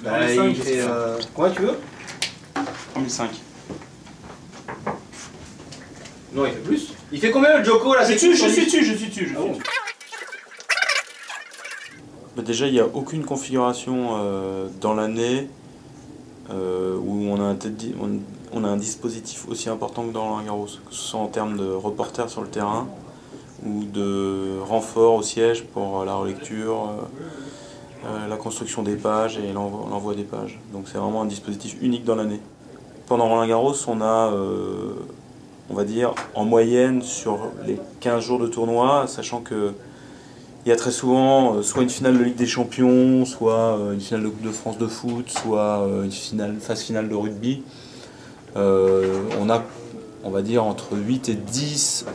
Bah, il fait... Combien tu veux? 1005. Non, il fait plus. Il fait combien le Joko là? Je suis dessus. Bah déjà, il n'y a aucune configuration dans l'année où on a un dispositif aussi important que dans Roland-Garros, que ce soit en termes de reporters sur le terrain ou de renfort au siège pour la relecture, la construction des pages et l'envoi des pages. Donc c'est vraiment un dispositif unique dans l'année. Pendant Roland-Garros, on a, on va dire, en moyenne sur les 15 jours de tournoi, sachant que il y a très souvent soit une finale de Ligue des Champions, soit une finale de Coupe de France de foot, soit une phase finale de rugby. On a, on va dire, entre 8 et 10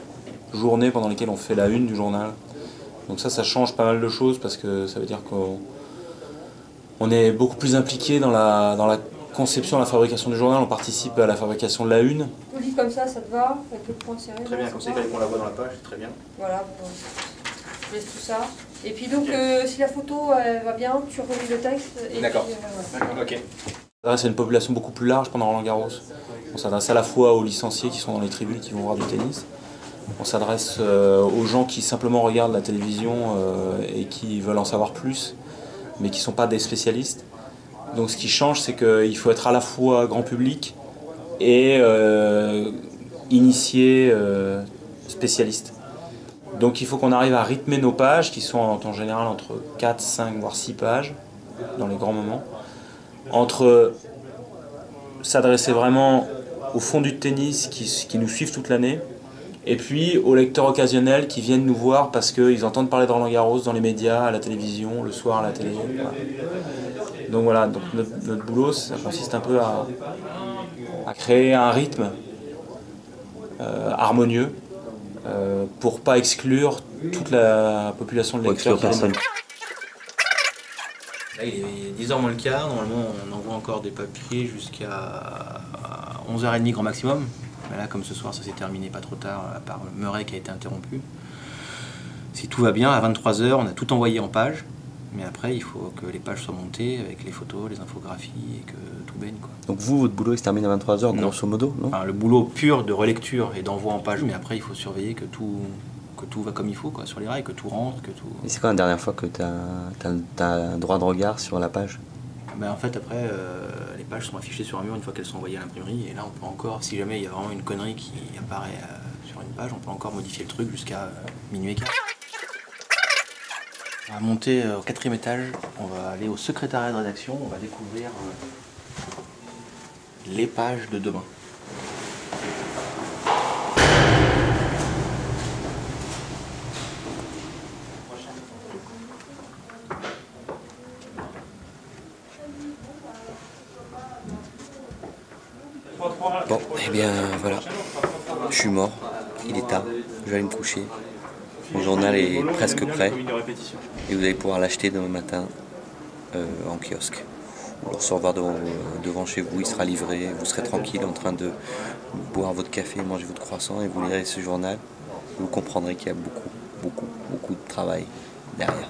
journées pendant lesquelles on fait la une du journal. Donc ça change pas mal de choses parce que ça veut dire qu'on est beaucoup plus impliqué dans la conception, la fabrication du journal. On participe à la fabrication de la une. Tout dit comme ça te va, avec le point serré. Très bien, comme ça, qu'on la voit dans la page, c'est très bien. Voilà, bon, je laisse tout ça. Et puis donc, si la photo elle va bien, tu relis le texte. D'accord. Voilà. Ok. C'est une population beaucoup plus large pendant Roland-Garros. On s'adresse à la fois aux licenciés qui sont dans les tribunes, qui vont voir du tennis. On s'adresse aux gens qui simplement regardent la télévision et qui veulent en savoir plus, mais qui ne sont pas des spécialistes. Donc ce qui change, c'est qu'il faut être à la fois grand public et initié spécialiste. Donc il faut qu'on arrive à rythmer nos pages, qui sont en général entre 4, 5, voire 6 pages, dans les grands moments, entre s'adresser vraiment au fond du tennis qui nous suivent toute l'année, et puis aux lecteurs occasionnels qui viennent nous voir parce qu'ils entendent parler de Roland-Garros dans les médias, à la télévision, le soir à la télé. Voilà. Donc voilà, donc notre boulot, ça consiste un peu à créer un rythme harmonieux pour pas exclure toute la population de lecteurs. Là, il est 10h moins le quart, normalement on envoie encore des papiers jusqu'à 11h30 grand maximum. Mais là, comme ce soir ça s'est terminé pas trop tard, à part Murray qui a été interrompu. Si tout va bien, à 23h, on a tout envoyé en page. Mais après, il faut que les pages soient montées avec les photos, les infographies et que tout baigne, quoi. Donc vous, votre boulot il se termine à 23h, grosso modo, non? Enfin, le boulot pur de relecture et d'envoi en page, mais après il faut surveiller que tout va comme il faut, quoi, sur les rails, que tout rentre, que tout... Et c'est quand la dernière fois que tu as un droit de regard sur la page? Ben, en fait, après, les pages sont affichées sur un mur une fois qu'elles sont envoyées à l'imprimerie, et là on peut encore, si jamais il y a vraiment une connerie qui apparaît sur une page, on peut encore modifier le truc jusqu'à minuit et quart. On va monter au 4e étage, on va aller au secrétariat de rédaction, on va découvrir les pages de demain. Bon, eh bien voilà, je suis mort, il est tard, je vais aller me coucher. Mon journal est presque prêt et vous allez pouvoir l'acheter demain matin en kiosque. Vous le recevoir devant chez vous, il sera livré, vous serez tranquille en train de boire votre café, manger votre croissant et vous lirez ce journal. Vous comprendrez qu'il y a beaucoup de travail derrière.